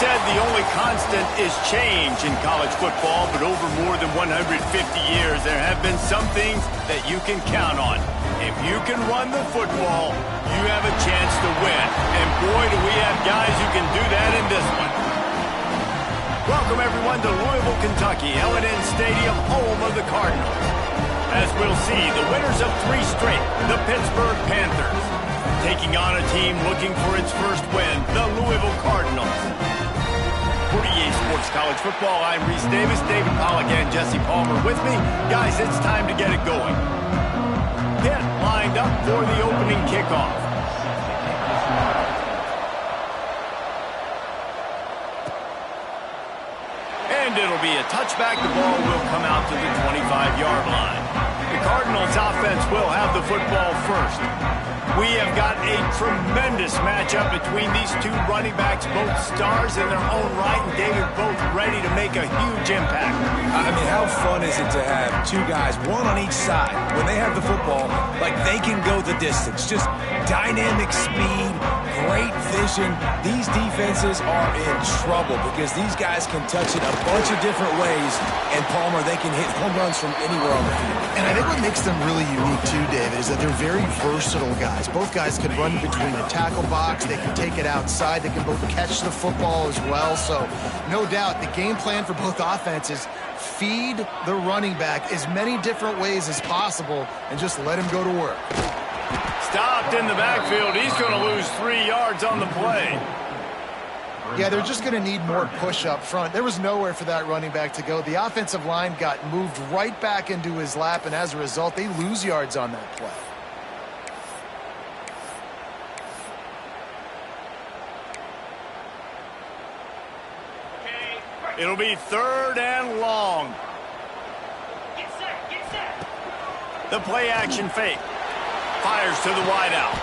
said the only constant is change in college football, but over more than 150 years, there have been some things that you can count on. If you can run the football, you have a chance to win. And boy, do we have guys who can do that in this one. Welcome, everyone, to Louisville, Kentucky, L&N Stadium, home of the Cardinals. As we'll see, the winners of 3 straight, the Pittsburgh Panthers, taking on a team looking for its first win, the Louisville Cardinals. For EA Sports College Football, I'm Reese Davis, David Pollack, and Jesse Palmer with me. Guys, it's time to get it going. Pitt lined up for the opening kickoff. And it'll be a touchback. The ball will come out to the 25-yard line. The Cardinals offense will have the football first. We have got a tremendous matchup between these 2 running backs, both stars in their own right, and David, both ready to make a huge impact. I mean, how fun is it to have 2 guys, one on each side, when they have the football, like they can go the distance. Just dynamic speed, great vision. These defenses are in trouble because these guys can touch it a bunch of different ways, and Palmer, they can hit home runs from anywhere on the field. And I think what makes them really unique, too, David, is that they're very versatile guys. Both guys can run between the tackle box. They can take it outside. They can both catch the football as well. So, no doubt, the game plan for both offenses, feed the running back as many different ways as possible and just let him go to work. Stopped in the backfield. He's going to lose 3 yards on the play. Yeah, they're just going to need more push up front. There was nowhere for that running back to go. The offensive line got moved right back into his lap, and as a result, they lose yards on that play. It'll be 3rd and long. Get set. The play action fake. Fires to the wideout.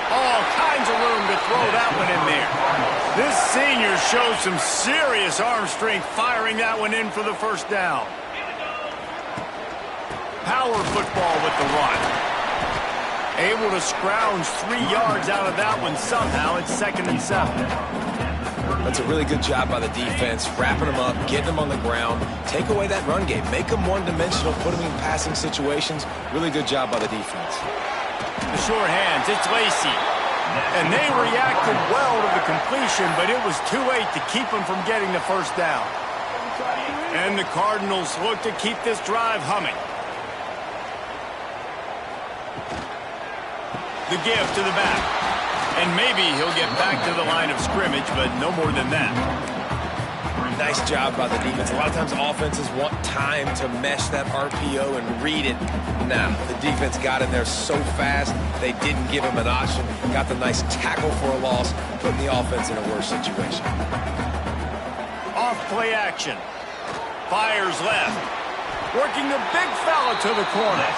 All kinds of room to throw that one in there. This senior shows some serious arm strength firing that one in for the first down. Power football with the run. Able to scrounge 3 yards out of that one somehow. It's 2nd and 7. That's a really good job by the defense, wrapping them up, getting them on the ground, take away that run game, make them one-dimensional, put them in passing situations. Really good job by the defense. The short hands, it's Lacey. And they reacted well to the completion, but it was too late to keep them from getting the first down. And the Cardinals look to keep this drive humming. The give to the back. And maybe he'll get back to the line of scrimmage, but no more than that. Nice job by the defense. A lot of times offenses want time to mesh that RPO and read it. Now, the defense got in there so fast, they didn't give him an option. Got the nice tackle for a loss, putting the offense in a worse situation. Off play action. Fires left. Working the big fella to the corner.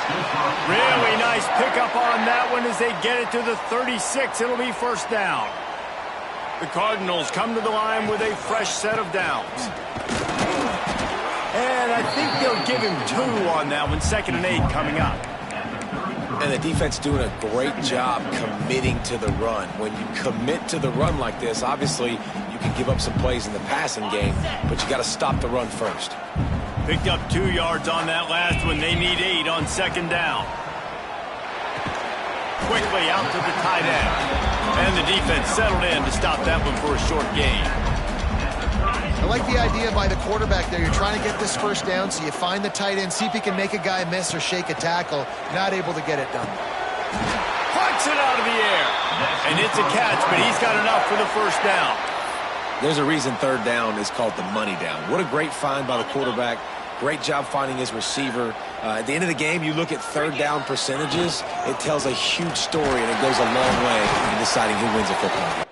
Really nice pickup on that one as they get it to the 36. It'll be first down. The Cardinals come to the line with a fresh set of downs. And I think they'll give him 2 on that one. 2nd and 8 coming up. And the defense doing a great job committing to the run. When you commit to the run like this, obviously you can give up some plays in the passing game, but you got to stop the run first. Picked up 2 yards on that last one. They need 8 on 2nd down. Quickly out to the tight end. And the defense settled in to stop that one for a short gain. I like the idea by the quarterback there. You're trying to get this first down, so you find the tight end, see if he can make a guy miss or shake a tackle. Not able to get it done. Plucks it out of the air. And it's a catch, but he's got enough for the first down. There's a reason 3rd down is called the money down. What a great find by the quarterback. Great job finding his receiver. At the end of the game, you look at 3rd down percentages. It tells a huge story, and it goes a long way in deciding who wins a football game.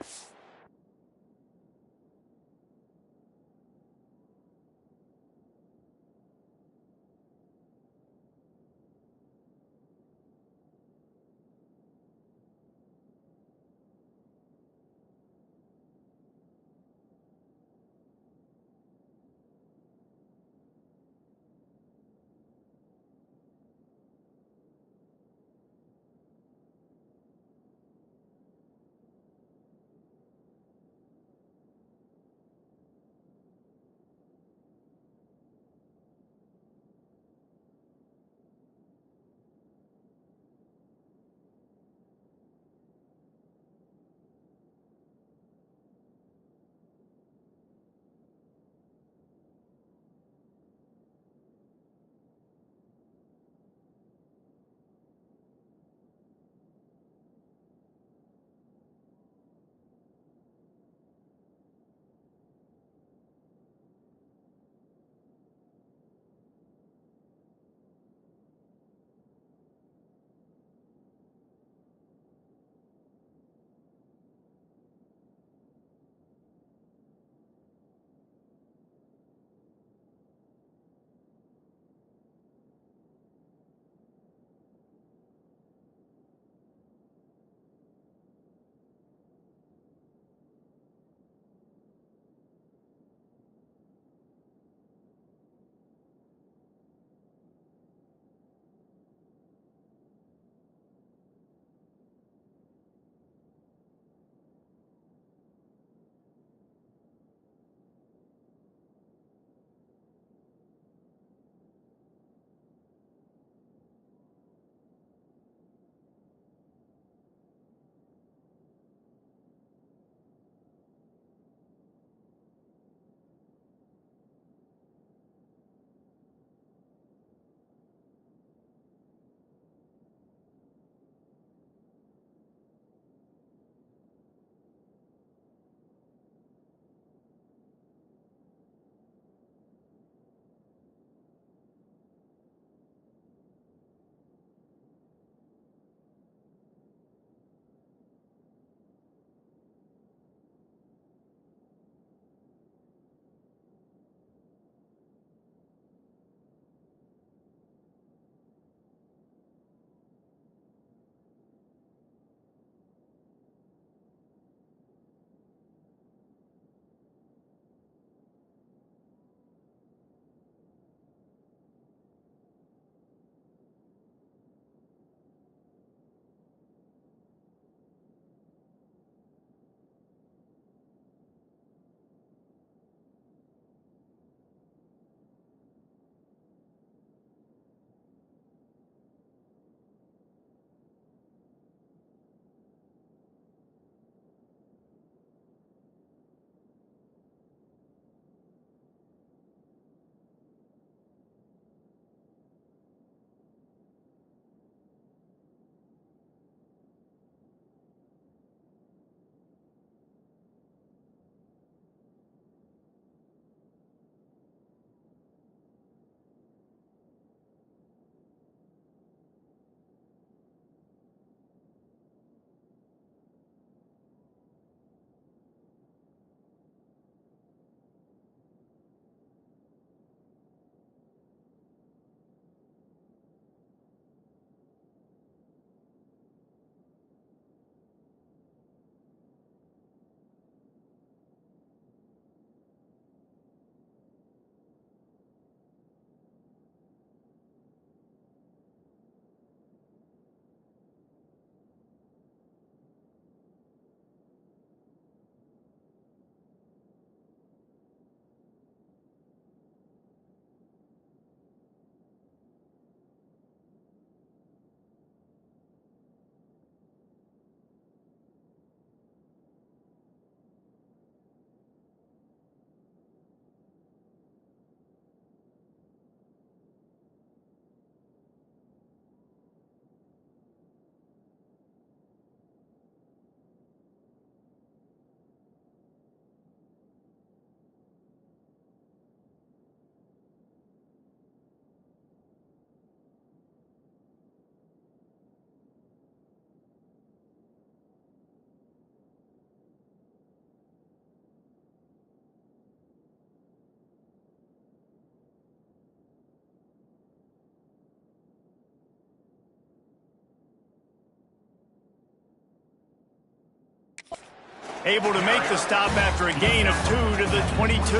Able to make the stop after a gain of 2 to the 22.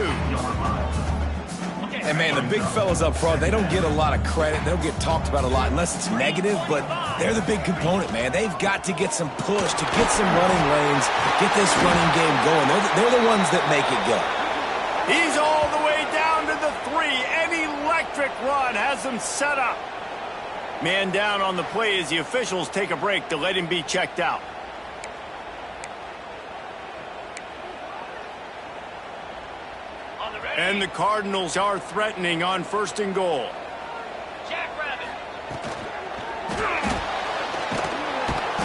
And, man, the big fellas up front, they don't get a lot of credit. They don't get talked about a lot unless it's negative, but they're the big component, man. They've got to get some push, to get some running lanes, get this running game going. They're the ones that make it go. He's all the way down to the 3. An electric run has him set up. Man down on the play as the officials take a break to let him be checked out. And the Cardinals are threatening on 1st and goal. Jackrabbit.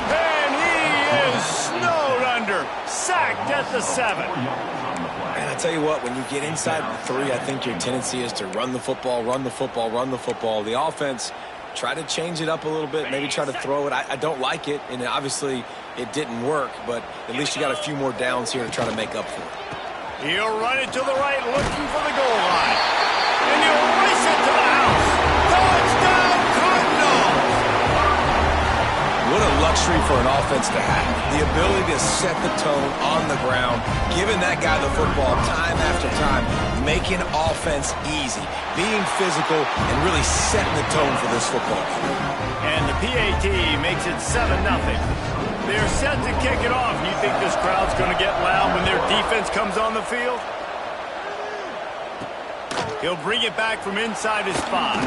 And he is snowed under. Sacked at the 7. And I tell you what, when you get inside the 3, I think your tendency is to run the football, run the football, run the football. The offense, try to change it up a little bit, maybe try to throw it. I don't like it, and obviously it didn't work, but at least you got a few more downs here to try to make up for it. He'll run it to the right, looking for the goal line. And he'll race it to the house. Touchdown, Cardinals! What a luxury for an offense to have. The ability to set the tone on the ground, giving that guy the football time after time, making offense easy, being physical, and really setting the tone for this football game. And the PAT makes it 7-0. They're set to kick it off. You think this crowd's going to get loud when their defense comes on the field? He'll bring it back from inside his 5.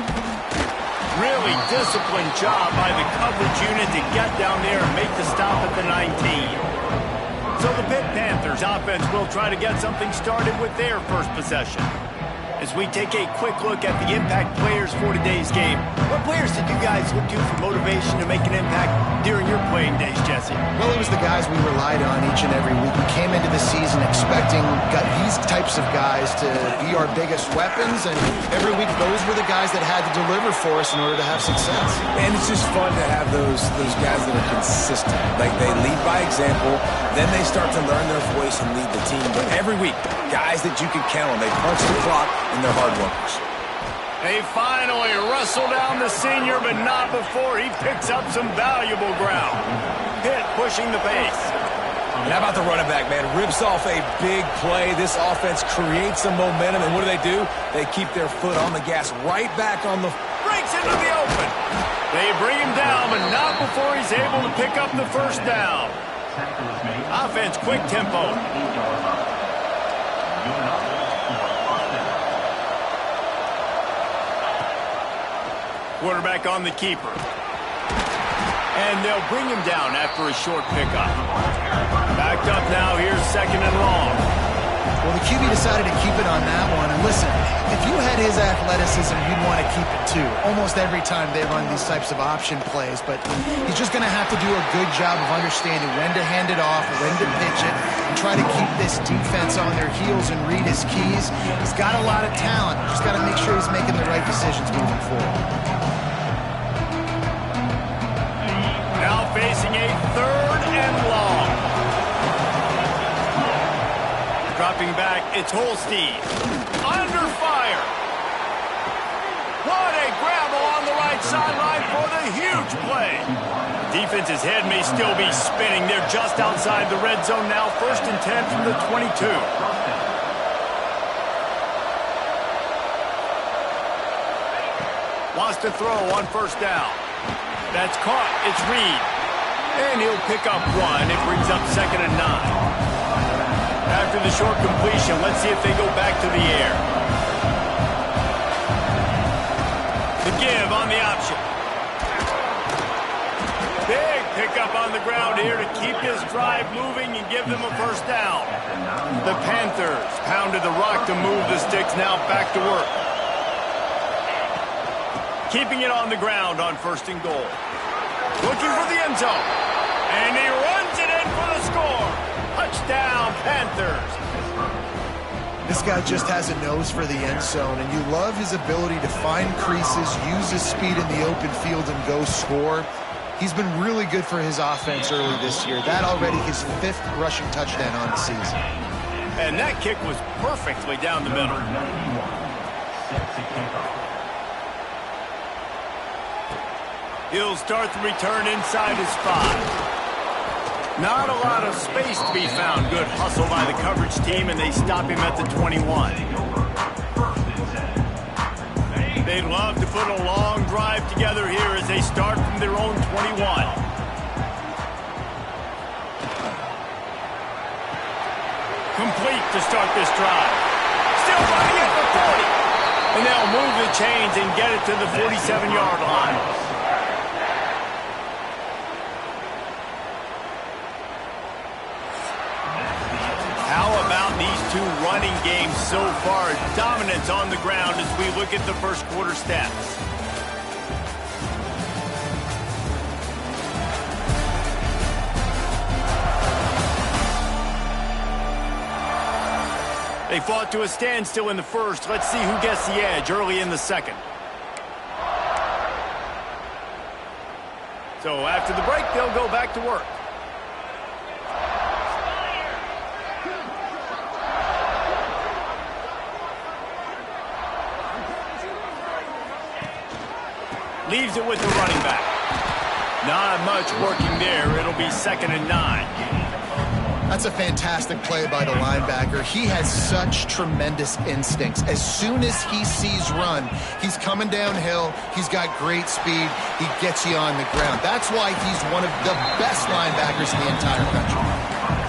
Really disciplined job by the coverage unit to get down there and make the stop at the 19. So the Pitt Panthers offense will try to get something started with their first possession. As we take a quick look at the impact players for today's game, what players did you guys look to for motivation to make an impact during your playing days, Jesse? Well, it was the guys we relied on each and every week. We came into the season expecting these types of guys to be our biggest weapons, and every week those were the guys that had to deliver for us in order to have success. And it's just fun to have those guys that are consistent. Like, they lead by example, then they start to learn their voice and lead the team. But every week, guys that you can count on, they punch the clock and they're hard workers. They finally wrestle down the senior, but not before he picks up some valuable ground. Pitt pushing the pace. And how about the running back, man? Rips off a big play. This offense creates some momentum, and what do? They keep their foot on the gas right back on the... Breaks into the open. They bring him down, but not before he's able to pick up the first down. Offense, quick tempo. Quarterback on the keeper. And they'll bring him down after a short pickup. Backed up now, here's 2nd and long. Well, the QB decided to keep it on that one. And listen, if you had his athleticism, you'd want to keep it too. Almost every time they run these types of option plays. But he's just going to have to do a good job of understanding when to hand it off, when to pitch it, and try to keep this defense on their heels and read his keys. He's got a lot of talent. Just got to make sure he's making the right decisions moving forward. Now facing a 3rd and long. Dropping back, it's Holstein. Under fire. What a grab along the right sideline for the huge play. Defense's head may still be spinning. They're just outside the red zone now. 1st and 10 from the 22. Wants to throw on 1st down. That's caught. It's Reed. And he'll pick up 1. It brings up 2nd and 9. After the short completion, let's see if they go back to the air. The give on the option. Big pickup on the ground here to keep this drive moving and give them a 1st down. The Panthers pounded the rock to move the sticks, now back to work. Keeping it on the ground on 1st and goal. Looking for the end zone. And he runs it in for the score. Touchdown, Panthers. This guy just has a nose for the end zone, and you love his ability to find creases, use his speed in the open field, and go score. He's been really good for his offense early this year. That already his 5th rushing touchdown on the season. And that kick was perfectly down the middle. He'll start the return inside his 5. Not a lot of space to be found. Good hustle by the coverage team, and they stop him at the 21. They'd love to put a long drive together here as they start from their own 21. Complete to start this drive. Still running at the 40. And they'll move the chains and get it to the 47-yard line. How about these two running games so far? Dominance on the ground as we look at the first quarter stats. They fought to a standstill in the first. Let's see who gets the edge early in the second. So after the break, they'll go back to work. Leaves it with the running back. Not much working there. It'll be 2nd and 9. That's a fantastic play by the linebacker. He has such tremendous instincts. As soon as he sees run, he's coming downhill. He's got great speed. He gets you on the ground. That's why he's one of the best linebackers in the entire country.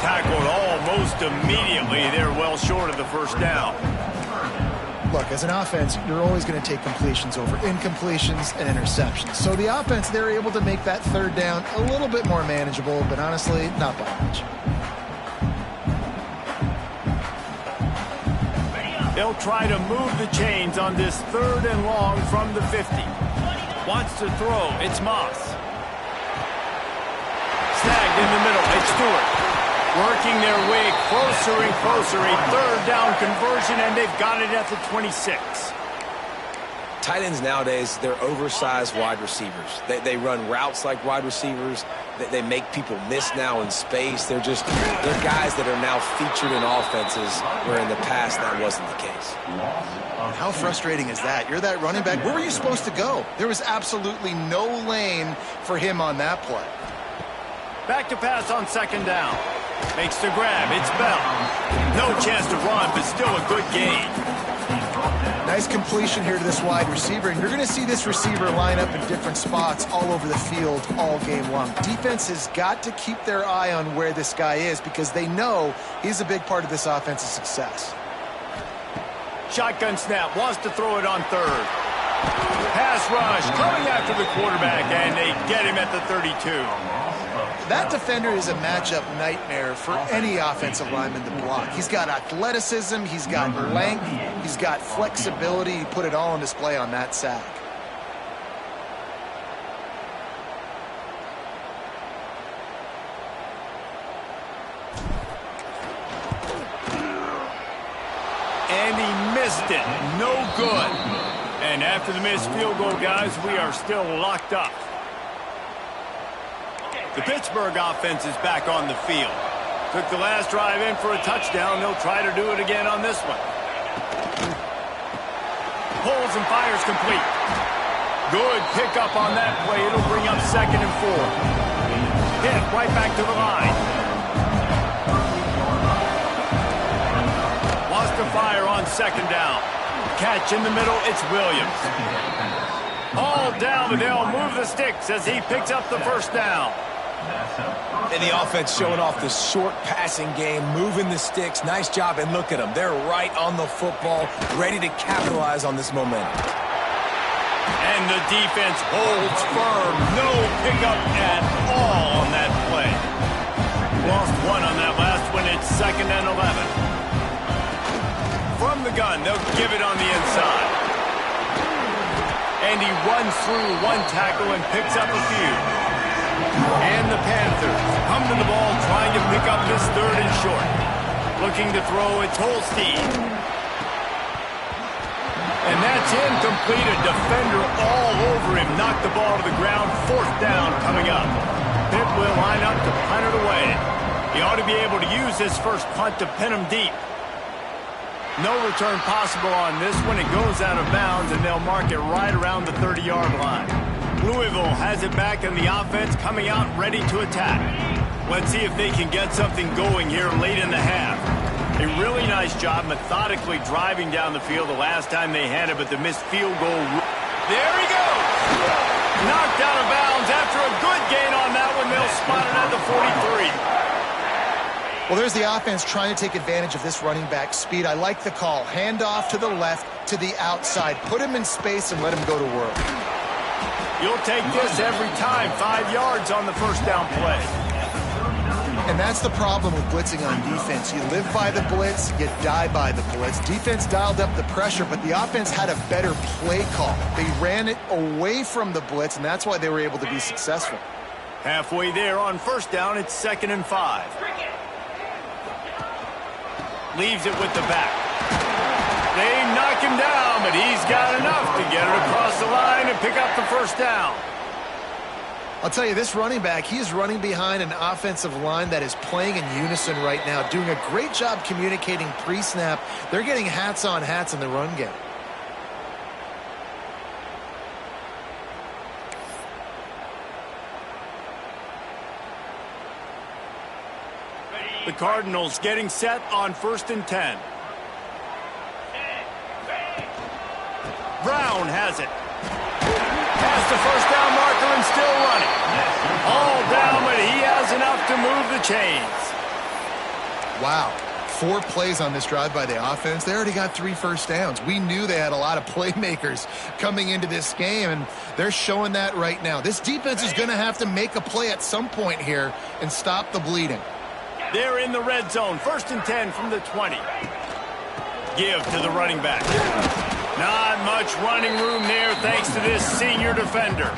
Tackled almost immediately. They're well short of the first down. Look, as an offense, you're always going to take completions over incompletions and interceptions. So the offense, they're able to make that 3rd down a little bit more manageable, but honestly, not by much. They'll try to move the chains on this 3rd and long from the 50. Wants to throw. It's Moss. Snagged in the middle. It's Stewart. Working their way closer and closer. A 3rd down conversion, and they've got it at the 26. Tight ends nowadays, they're oversized wide receivers. They run routes like wide receivers. They make people miss now in space. They're guys that are now featured in offenses where in the past that wasn't the case. How frustrating is that? You're that running back. Where were you supposed to go? There was absolutely no lane for him on that play. Back to pass on 2nd down. Makes the grab. It's Bell. No chance to run, but still a good gain. Nice completion here to this wide receiver, and you're going to see this receiver line up in different spots all over the field all game long. Defense has got to keep their eye on where this guy is because they know he's a big part of this offense's success. Shotgun snap, wants to throw it on 3rd. Pass rush, coming after the quarterback, and they get him at the 32. That defender is a matchup nightmare for any offensive lineman to block. He's got athleticism, he's got length, he's got flexibility. He put it all on display on that sack. And he missed it. No good. And after the missed field goal, guys, we are still locked up. The Pittsburgh offense is back on the field. Took the last drive in for a touchdown. They'll try to do it again on this one. Pulls and fires complete. Good pickup on that play. It'll bring up 2nd and 4. Pitt right back to the line. Wants to fire on 2nd down. Catch in the middle. It's Williams. All down, but they'll move the sticks as he picks up the 1st down. And the offense showing off the short passing game, moving the sticks. Nice job, and look at them. They're right on the football, ready to capitalize on this momentum. And the defense holds firm. No pickup at all on that play. Lost one on that last one. It's 2nd and 11. From the gun, they'll give it on the inside. And he runs through one tackle and picks up a few. And the Panthers come to the ball trying to pick up this 3rd and short. Looking to throw, it's Holstein. And that's incomplete. A defender all over him. Knocked the ball to the ground. 4th down coming up. Pitt will line up to punt it away. He ought to be able to use this first punt to pin him deep. No return possible on this one. It goes out of bounds, and they'll mark it right around the 30-yard line. Louisville has it back, and the offense coming out ready to attack. Let's see if they can get something going here late in the half. A really nice job methodically driving down the field the last time they had it, but the missed field goal. There he goes! Knocked out of bounds after a good gain on that one. They'll spot it at the 43. Well, there's the offense trying to take advantage of this running back speed. I like the call. Hand off to the left, to the outside. Put him in space and let him go to work. You'll take this every time. 5 yards on the first down play. And that's the problem with blitzing on defense. You live by the blitz, you die by the blitz. Defense dialed up the pressure, but the offense had a better play call. They ran it away from the blitz, and that's why they were able to be successful. Halfway there on first down, it's 2nd and 5. Leaves it with the back. They knock him down, but he's got enough to get it across the line and pick up the first down. I'll tell you, this running back, he is running behind an offensive line that is playing in unison right now, doing a great job communicating pre-snap. They're getting hats on hats in the run game. The Cardinals getting set on 1st and 10. Brown has it. Past the first down marker and still running. All down, but he has enough to move the chains. Wow. 4 plays on this drive by the offense. They already got 3 first downs. We knew they had a lot of playmakers coming into this game, and they're showing that right now. This defense is going to have to make a play at some point here and stop the bleeding. They're in the red zone. 1st and 10 from the 20. Give to the running back. Not much running room there thanks to this senior defender.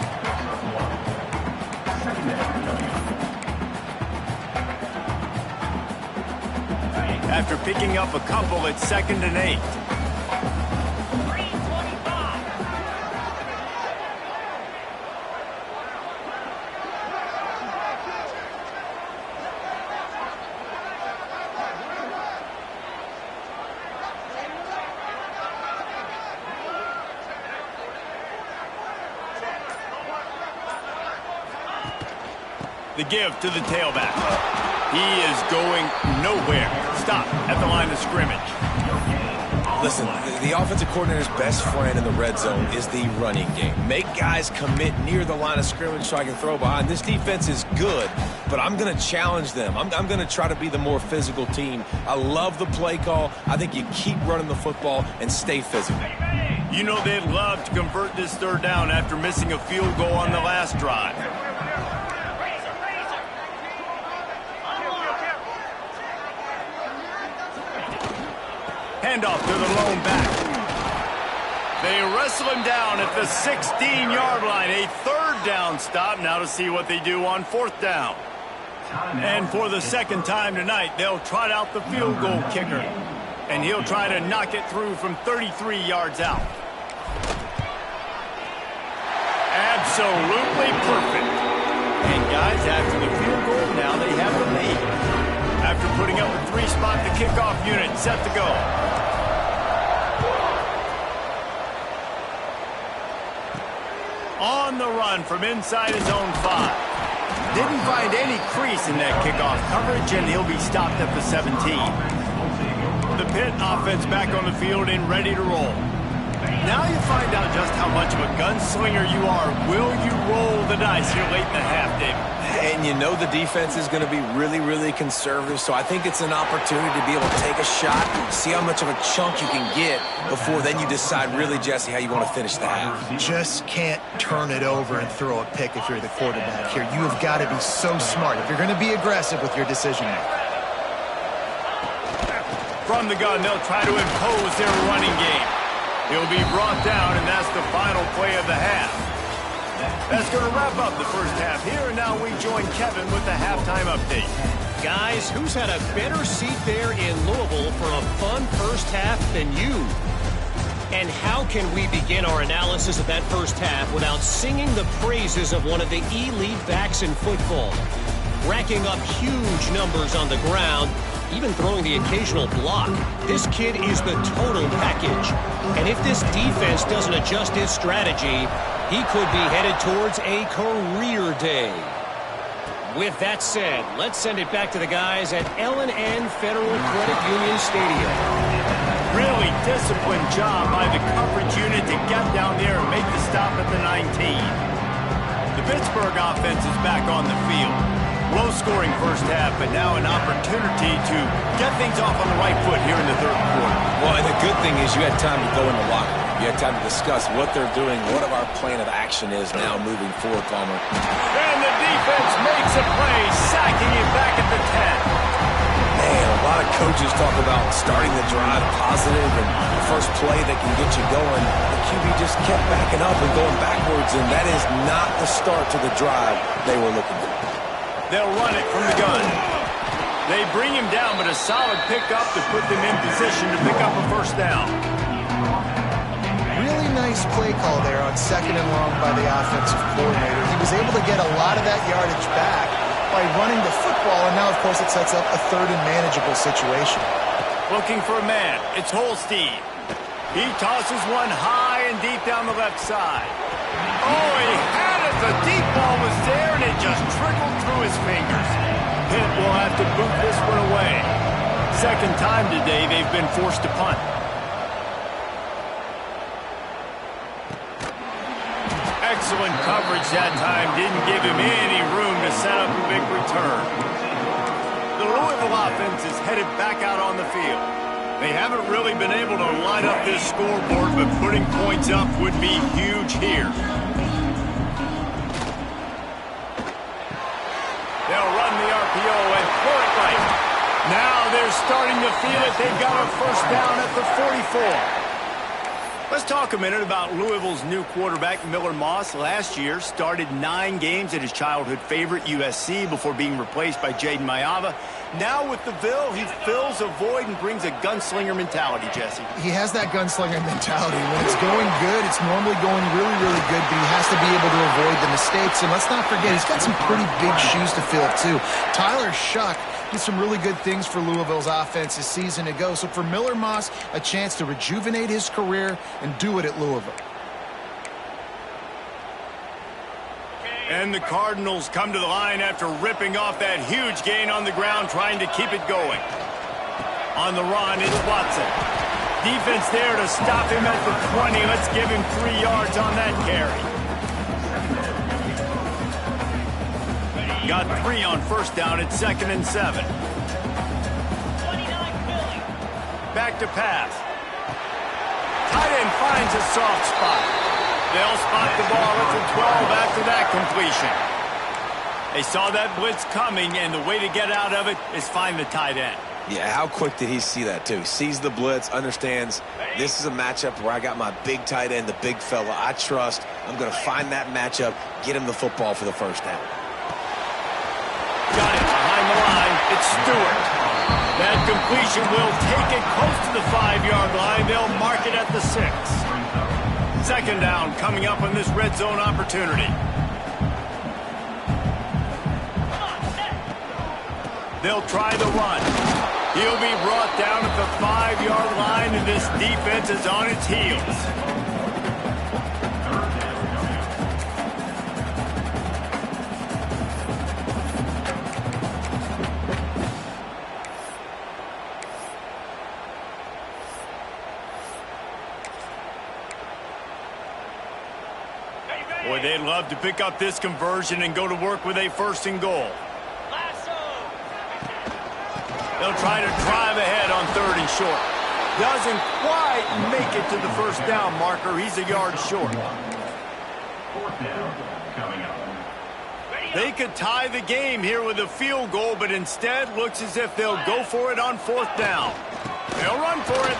After picking up a couple, it's 2nd and 8. The give to the tailback. He is going nowhere. Stop at the line of scrimmage. Listen, the offensive coordinator's best friend in the red zone is the running game. Make guys commit near the line of scrimmage so I can throw behind. This defense is good, but I'm going to challenge them. I'm going to try to be the more physical team. I love the play call. I think you keep running the football and stay physical. You know they'd love to convert this 3rd down after missing a field goal on the last drive. Handoff to the lone back. They wrestle him down at the 16-yard line. A 3rd down stop now to see what they do on 4th down. And for the 2nd time tonight, they'll trot out the field goal kicker. And he'll try to knock it through from 33 yards out. Absolutely perfect. And guys, after the field goal, now they have the lead. After putting up a 3-spot, the kickoff unit set to go. On the run from inside his own 5. Didn't find any crease in that kickoff coverage, and he'll be stopped at the 17. The Pitt offense back on the field and ready to roll. Now you find out just how much of a gunslinger you are. Will you roll the dice here late in the half, David? And you know the defense is going to be really, really conservative, so I think it's an opportunity to be able to take a shot, see how much of a chunk you can get before then you decide really, Jesse, how you want to finish the half. Just can't turn it over and throw a pick if you're the quarterback here. You have got to be so smart if you're going to be aggressive with your decision making. From the gun, they'll try to impose their running game. He'll be brought down, and that's the final play of the half. That's going to wrap up the first half here, and now we join Kevin with the halftime update. Guys, who's had a better seat there in Louisville for a fun first half than you? And how can we begin our analysis of that first half without singing the praises of one of the elite backs in football? Racking up huge numbers on the ground, even throwing the occasional block. This kid is the total package. And if this defense doesn't adjust his strategy, he could be headed towards a career day. With that said, let's send it back to the guys at L&N Federal Credit Union Stadium. Really disciplined job by the coverage unit to get down there and make the stop at the 19. The Pittsburgh offense is back on the field. Low-scoring first half, but now an opportunity to get things off on the right foot here in the third quarter. Well, and the good thing is you had time to go in the locker room. You had time to discuss what they're doing, what our plan of action is now moving forward, Palmer. And the defense makes a play, sacking it back at the 10. Man, a lot of coaches talk about starting the drive positive and the first play that can get you going. The QB just kept backing up and going backwards, and that is not the start to the drive they were looking for. They'll run it from the gun. They bring him down, but a solid pickup to put them in position to pick up a first down. Really nice play call there on 2nd and long by the offensive coordinator. He was able to get a lot of that yardage back by running the football, and now, of course, it sets up a 3rd and manageable situation. Looking for a man. It's Holstein. He tosses one high and deep down the left side. Oh, he had it. The deep ball was there, and it just trickled through his fingers. Pitt will have to boot this one away. Second time today they've been forced to punt. Excellent coverage that time. Didn't give him any room to set up a big return. The Louisville offense is headed back out on the field. They haven't really been able to line up this scoreboard, but putting points up would be huge here. They'll run the RPO and throw it right. Now they're starting to feel it. They've got a first down at the 44. Let's talk a minute about Louisville's new quarterback, Miller Moss. Last year, started 9 games at his childhood favorite, USC, before being replaced by Jaden Mayava. Now with the Ville, he fills a void and brings a gunslinger mentality, Jesse. He has that gunslinger mentality. When it's going good, it's normally going really, really good, but he has to be able to avoid the mistakes. And let's not forget, he's got some pretty big shoes to fill, too. Tyler Shuck did some really good things for Louisville's offense this season ago. So for Miller Moss, a chance to rejuvenate his career and do it at Louisville. And the Cardinals come to the line after ripping off that huge gain on the ground, trying to keep it going. On the run, it's Watson. Defense there to stop him at the 20. Let's give him 3 yards on that carry. Got 3 on first down at 2nd and 7. Back to pass. Tight end finds a soft spot. They'll spot the ball at the 12 after that completion. They saw that blitz coming, and the way to get out of it is find the tight end. Yeah, how quick did he see that, too? He sees the blitz, understands this is a matchup where I got my big tight end, the big fella I trust. I'm going to find that matchup, get him the football for the first down. Got it behind the line. It's Stewart. That completion will take it close to the 5-yard line. They'll mark it at the 6. Second down coming up on this red zone opportunity. They'll try the run. He'll be brought down at the 5-yard line, and this defense is on its heels. Boy, they'd love to pick up this conversion and go to work with a 1st and goal. They'll try to drive ahead on 3rd and short. Doesn't quite make it to the first down marker. He's a yard short. They could tie the game here with a field goal, but instead looks as if they'll go for it on 4th down. They'll run for it.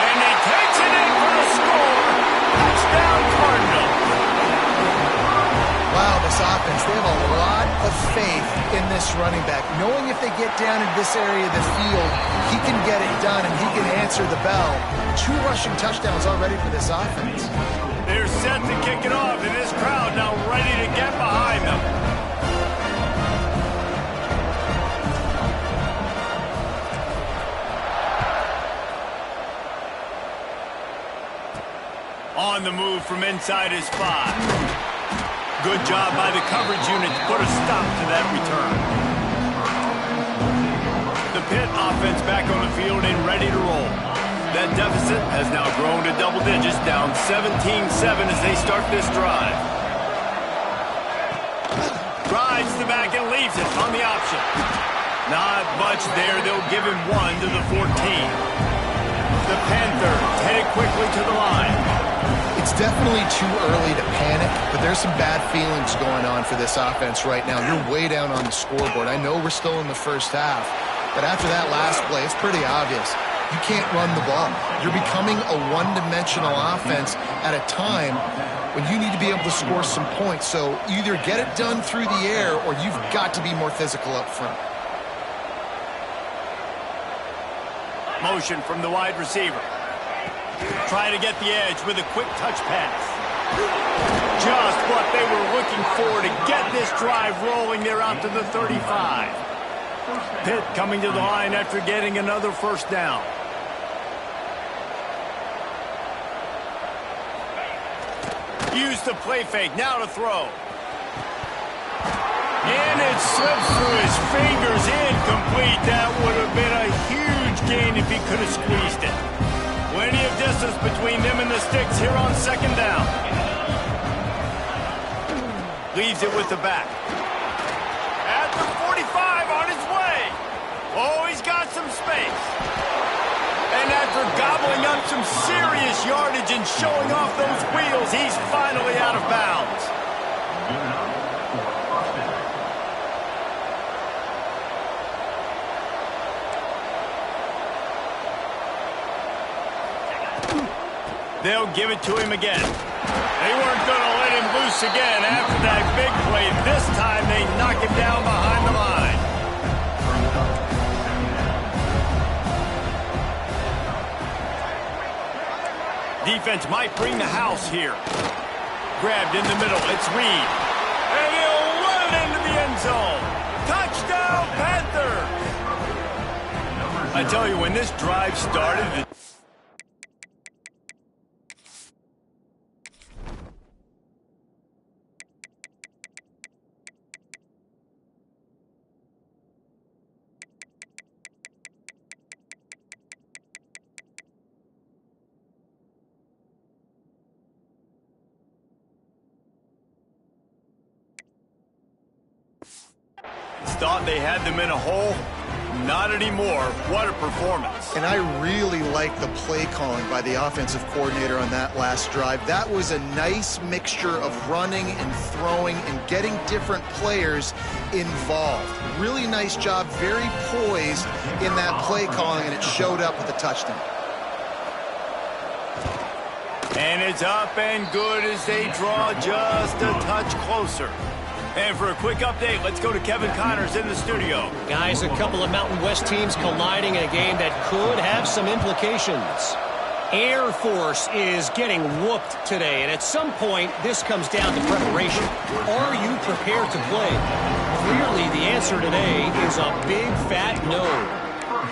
And he takes it in for the score. Touchdown, Cardinals. Wow, this offense, they have a lot of faith in this running back. Knowing if they get down in this area of the field, he can get it done and he can answer the bell. 2 rushing touchdowns already for this offense. They're set to kick it off, and this crowd now ready to get behind them. On the move from inside his 5. Good job by the coverage unit to put a stop to that return. The Pitt offense back on the field and ready to roll. That deficit has now grown to double digits, down 17-7 as they start this drive. Drives the back and leaves it on the option. Not much there. They'll give him 1 to the 14. The Panthers headed quickly to the line. It's definitely too early to panic, but there's some bad feelings going on for this offense right now. You're way down on the scoreboard. I know we're still in the first half, but after that last play, it's pretty obvious. You can't run the ball. You're becoming a one-dimensional offense at a time when you need to be able to score some points. So either get it done through the air or you've got to be more physical up front. Motion from the wide receiver. Trying to get the edge with a quick touch pass. Just what they were looking for to get this drive rolling. They're out to the 35. Pitt coming to the line after getting another first down. Use the play fake. Now to throw. And it slips through his fingers. Incomplete. That would have been a huge gain if he could have squeezed it. Plenty of distance between them and the sticks here on second down. Leaves it with the back. At the 45 on his way. Oh, he's got some space. And after gobbling up some serious yardage and showing off those wheels, he's finally out of bounds. They'll give it to him again. They weren't going to let him loose again after that big play. This time they knock him down behind the line. Defense might bring the house here. Grabbed in the middle. It's Reed. And he'll run it into the end zone. Touchdown, Panthers! I tell you, when this drive started... Thought they had them in a hole. Not anymore. What a performance. And I really like the play calling by the offensive coordinator on that last drive. That was a nice mixture of running and throwing and getting different players involved. Really nice job, very poised in that play calling, and it showed up with a touchdown. And it's up and good as they draw just a touch closer. And for a quick update, let's go to Kevin Connors in the studio. Guys, a couple of Mountain West teams colliding in a game that could have some implications. Air Force is getting whooped today, and at some point, this comes down to preparation. Are you prepared to play? Clearly, the answer today is a big fat no.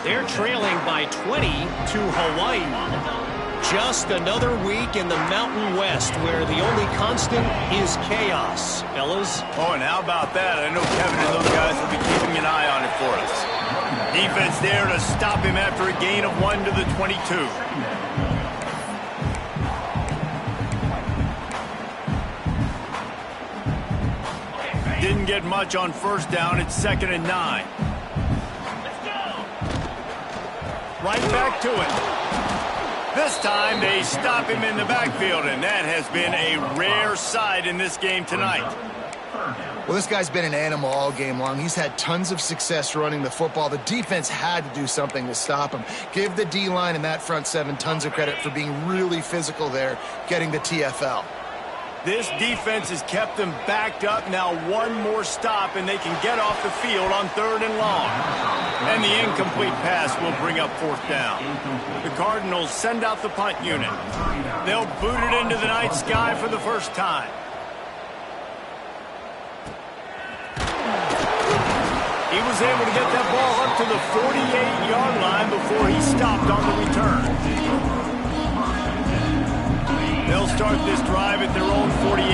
They're trailing by 20 to Hawaii. Just another week in the Mountain West where the only constant is chaos, fellas. Oh, and how about that? I know Kevin and those guys will be keeping an eye on it for us. Defense there to stop him after a gain of 1 to the 22. Didn't get much on first down. It's 2nd and 9. Right back to it. This time they stop him in the backfield, and that has been a rare sight in this game tonight. Well, this guy's been an animal all game long. He's had tons of success running the football. The defense had to do something to stop him. Give the D-line and that front seven tons of credit for being really physical there, getting the TFL. This defense has kept them backed up. Now one more stop, and they can get off the field on 3rd and long. And the incomplete pass will bring up 4th down. The Cardinals send out the punt unit. They'll boot it into the night sky for the first time. He was able to get that ball up to the 48-yard line before he stopped on the return. They'll start this drive at their own 48.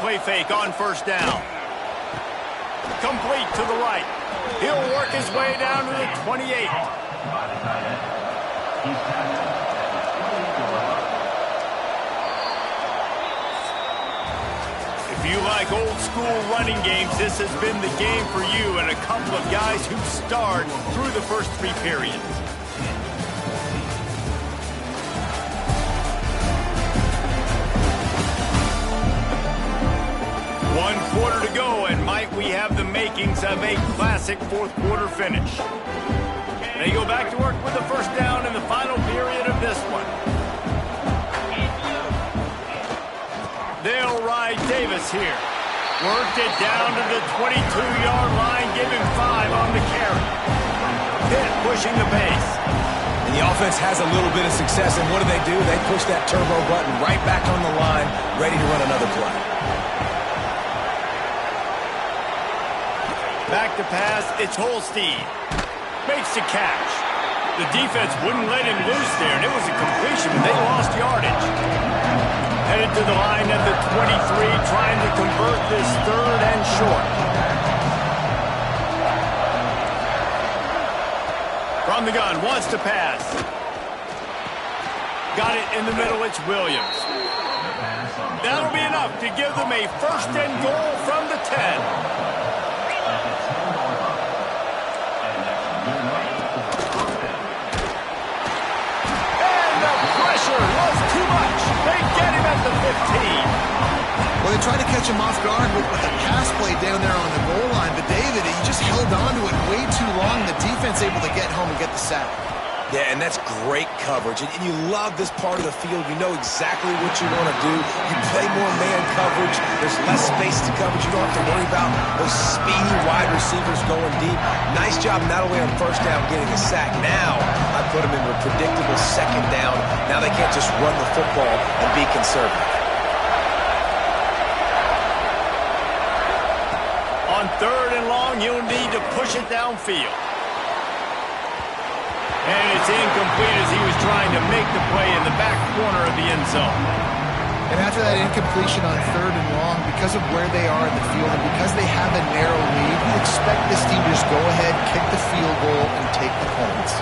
play fake on first down. Complete to the right. He'll work his way down to the 28. If you like old school running games, this has been the game for you and a couple of guys who starred through the first 3 periods. One quarter to go, and might we have the makings of a classic fourth quarter finish. They go back to work with the first down in the final period of this one. They'll ride Davis here. Worked it down to the 22-yard line, give him 5 on the carry. Pitt pushing the pace. And the offense has a little bit of success, and what do? They push that turbo button right back on the line, ready to run another play. Back to pass, it's Holstein. Makes the catch. The defense wouldn't let him loose there, and it was a completion, but they lost yardage. Headed to the line at the 23, trying to convert this 3rd and short. From the gun, wants to pass. Got it in the middle, it's Williams. That'll be enough to give them a 1st and goal from the 10. Was too much. They get him at the 15. Well, they tried to catch him off guard with the pass play down there on the goal line, but David, he just held on to it way too long. The defense able to get home and get the sack. Yeah, and that's great coverage. And you love this part of the field. You know exactly what you want to do. You play more man coverage. There's less space to coverage. You don't have to worry about those speedy wide receivers going deep. Nice job not only on first down getting a sack. Now I put them in a predictable 2nd down. Now they can't just run the football and be conservative. On 3rd and long, you'll need to push it downfield. And it's incomplete as he was trying to make the play in the back corner of the end zone. And after that incompletion on 3rd and long, because of where they are in the field and because they have a narrow lead, you expect this team to just go ahead, kick the field goal, and take the points.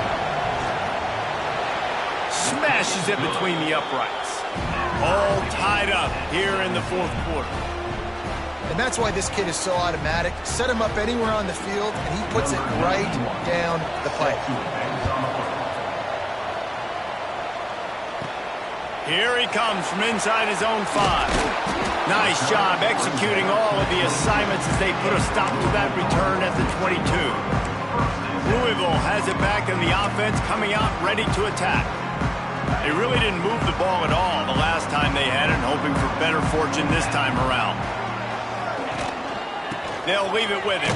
Smashes it between the uprights. All tied up here in the 4th quarter. And that's why this kid is so automatic. Set him up anywhere on the field, and he puts it right down the pipe. Here he comes from inside his own 5. Nice job executing all of the assignments as they put a stop to that return at the 22. Louisville has it back in the offense, coming out ready to attack. They really didn't move the ball at all the last time they had it, hoping for better fortune this time around. They'll leave it with him.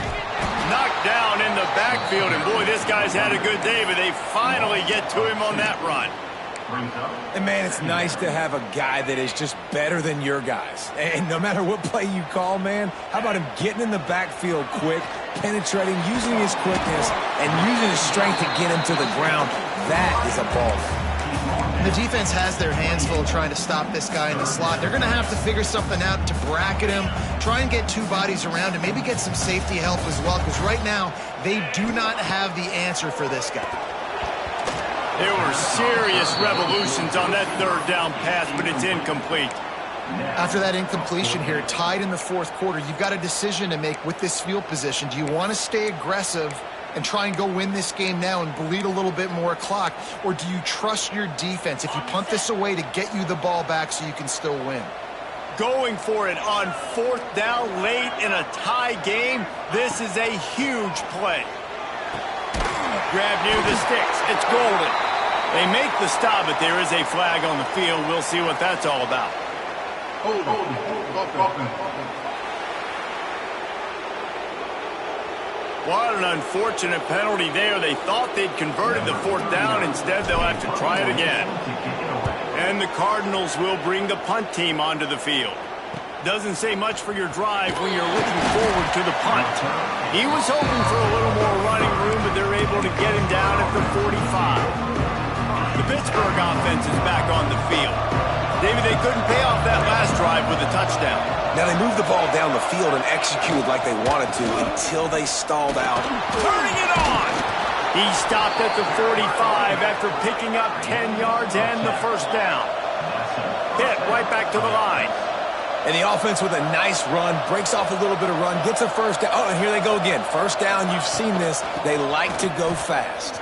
Knocked down in the backfield, and boy, this guy's had a good day, but they finally get to him on that run. And, man, it's nice to have a guy that is just better than your guys. And no matter what play you call, man, how about him getting in the backfield quick, penetrating, using his quickness, and using his strength to get him to the ground? That is a baller. The defense has their hands full trying to stop this guy in the slot. They're going to have to figure something out to bracket him, try and get 2 bodies around him, maybe get some safety help as well, because right now they do not have the answer for this guy. There were serious revolutions on that 3rd down pass, but it's incomplete. After that incompletion here, tied in the 4th quarter, you've got a decision to make with this field position. Do you want to stay aggressive and try and go win this game now and bleed a little bit more clock, or do you trust your defense if you punt this away to get you the ball back so you can still win? Going for it on 4th down late in a tie game, this is a huge play. Grab near the sticks. It's golden. They make the stop, but there is a flag on the field. We'll see what that's all about. What an unfortunate penalty there. They thought they'd converted the 4th down. Instead, they'll have to try it again. And the Cardinals will bring the punt team onto the field. Doesn't say much for your drive when you're looking forward to the punt. He was hoping for a little more running room, but they're able to get him down at the 45. The Pittsburgh offense is back on the field. David, they couldn't pay off that last drive with a touchdown. Now they moved the ball down the field and executed like they wanted to until they stalled out. Turning it on! He stopped at the 45 after picking up 10 yards and the first down. Pitt right back to the line. And the offense with a nice run, breaks off a little bit of run, gets a first down. Oh, and here they go again. First down, you've seen this. They like to go fast.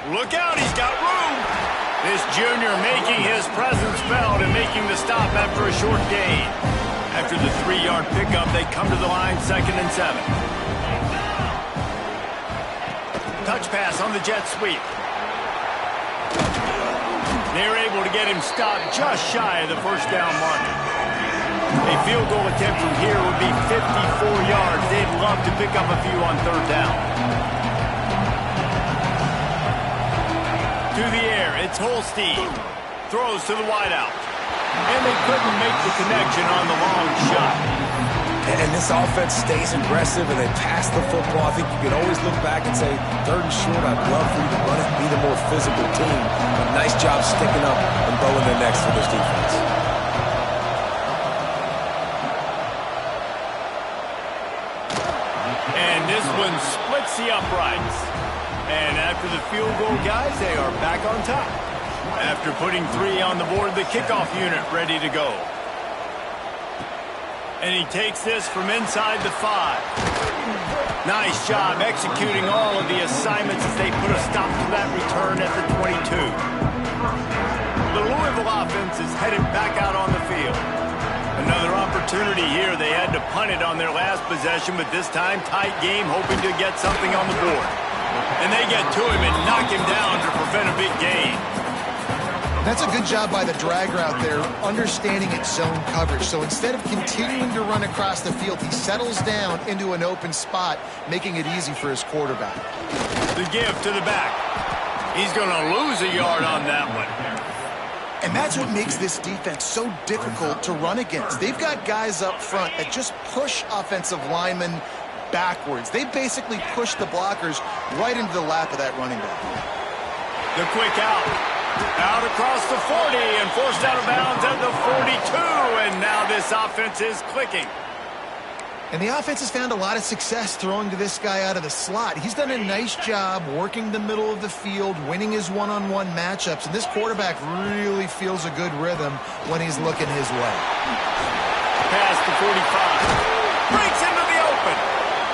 Look out, he's got room. This junior making his presence felt and making the stop after a short gain. After the 3-yard pickup, they come to the line, 2nd and 7. Touch pass on the jet sweep. They're able to get him stopped just shy of the first down marker. A field goal attempt from here would be 54 yards. They'd love to pick up a few on 3rd down. To the air, it's Holstein. Throws to the wideout. And they couldn't make the connection on the long shot. And this offense stays aggressive and they pass the football. I think you can always look back and say, 3rd and short, I'd love for you to run it and be the more physical team. But nice job sticking up and bowing their necks for this defense. And this one splits the uprights. And after the field goal, guys, they are back on top. After putting 3 on the board, the kickoff unit ready to go. And he takes this from inside the 5. Nice job executing all of the assignments as they put a stop to that return at the 22. The Louisville offense is headed back out on the field. Another opportunity here. They had to punt it on their last possession, but this time tight game, hoping to get something on the board. And they get to him and knock him down to prevent a big gain. That's a good job by the drag route there, understanding its zone coverage. So instead of continuing to run across the field, he settles down into an open spot, making it easy for his quarterback. The give to the back. He's going to lose a yard on that one. And that's what makes this defense so difficult to run against. They've got guys up front that just push offensive linemen backwards. They basically push the blockers right into the lap of that running back. The quick out. Out across the 40 and forced out of bounds at the 42. And now this offense is clicking. And the offense has found a lot of success throwing to this guy out of the slot. He's done a nice job working the middle of the field, winning his one-on-one matchups. And this quarterback really feels a good rhythm when he's looking his way. Past the 45. Breaks into the open.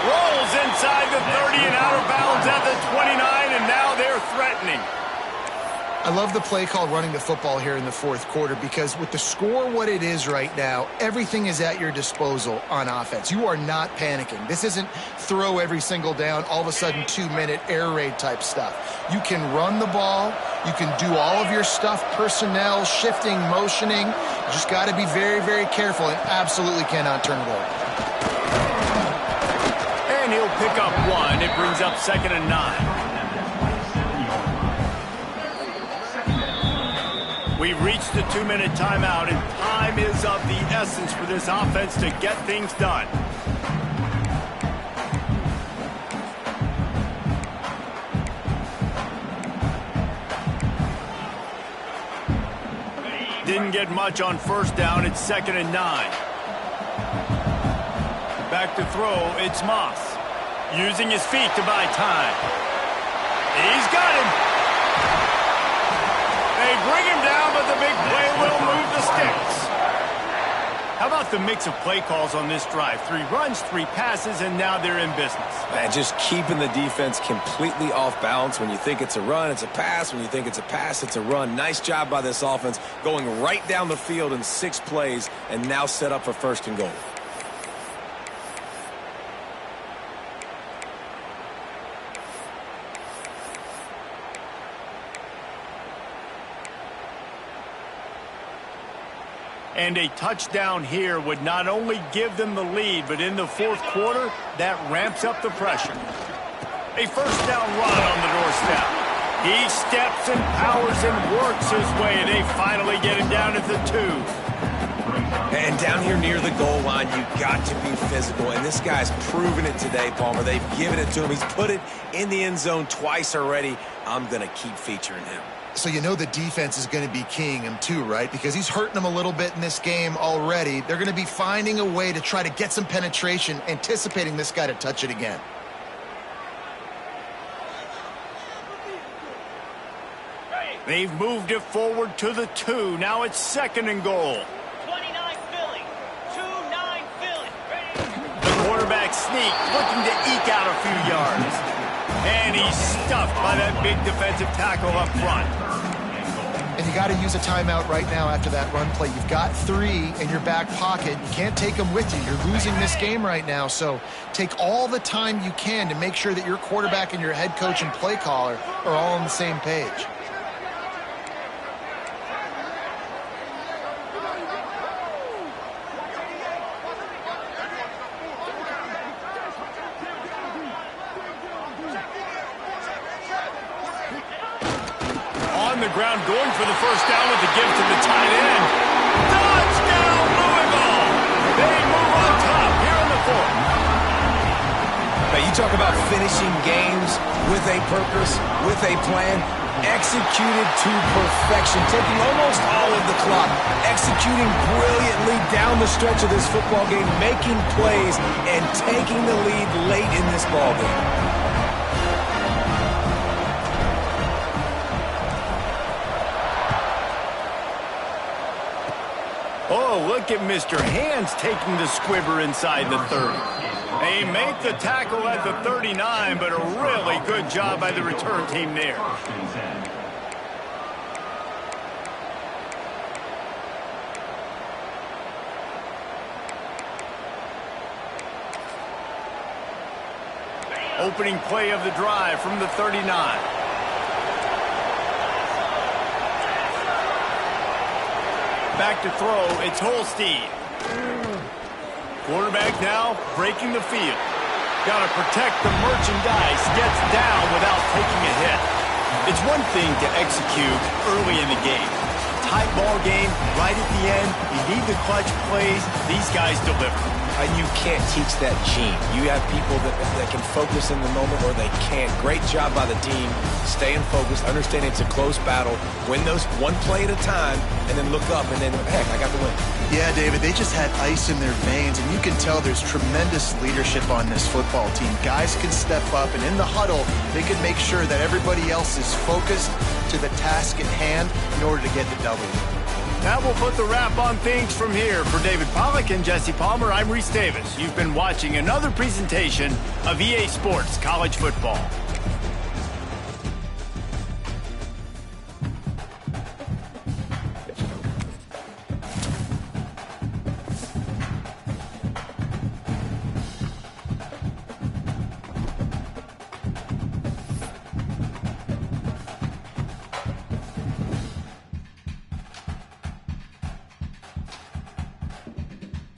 Rolls inside the 30 and out of bounds at the 29. And now they're threatening. I love the play call running the football here in the 4th quarter because with the score what it is right now, everything is at your disposal on offense. You are not panicking. This isn't throw every single down, all of a sudden 2-minute air raid type stuff. You can run the ball. You can do all of your stuff, personnel, shifting, motioning. You just got to be very, very careful and absolutely cannot turn it over. And he'll pick up 1. It brings up 2nd and 9. We've reached the 2-minute timeout, and time is of the essence for this offense to get things done. Didn't get much on 1st down. It's 2nd and 9. Back to throw. It's Moss. Using his feet to buy time. He's got him. They bring him down, but the big play will move the sticks. How about the mix of play calls on this drive? 3 runs, 3 passes, and now they're in business. Man, just keeping the defense completely off balance. When you think it's a run, it's a pass. When you think it's a pass, it's a run. Nice job by this offense going right down the field in 6 plays and now set up for 1st and goal. And a touchdown here would not only give them the lead, but in the 4th quarter, that ramps up the pressure. A 1st down run on the doorstep. He steps and powers and works his way, and they finally get him down at the 2. And down here near the goal line, you got to be physical. And this guy's proven it today, Palmer. They've given it to him. He's put it in the end zone twice already. I'm going to keep featuring him. So you know the defense is going to be keying him too, right? Because he's hurting him a little bit in this game already. They're going to be finding a way to try to get some penetration, anticipating this guy to touch it again. They've moved it forward to the 2. Now it's 2nd and goal. 29 Philly. 2-9 Philly. The quarterback sneak, looking to eke out a few yards. And he's stuffed by that big defensive tackle up front. And you got to use a timeout right now after that run play. You've got 3 in your back pocket. You can't take them with you. You're losing this game right now. So take all the time you can to make sure that your quarterback and your head coach and play caller are all on the same page. On the ground, going for the first down with the give to the tight end. Touchdown, Louisville! They move on top here in the 4th. Now, you talk about finishing games with a purpose, with a plan, executed to perfection, taking almost all of the clock, executing brilliantly down the stretch of this football game, making plays, and taking the lead late in this ball game. Oh, look at Mr. Hands taking the squibber inside the 30. They make the tackle at the 39, but a really good job by the return team there. Opening play of the drive from the 39. Back to throw, it's Holstein. Quarterback now breaking the field. Got to protect the merchandise, gets down without taking a hit. It's one thing to execute early in the game. Tight ball game, right at the end, you need the clutch plays. These guys deliver. And you can't teach that gene. You have people that can focus in the moment or they can't. Great job by the team, staying focused, understanding it's a close battle, win those one play at a time, and then look up and then, heck, I got the win. Yeah, David, they just had ice in their veins, and you can tell there's tremendous leadership on this football team. Guys can step up, and in the huddle, they can make sure that everybody else is focused to the task at hand in order to get the W. That will put the wrap on things from here. For David Pollack and Jesse Palmer, I'm Reese Davis. You've been watching another presentation of EA Sports College Football.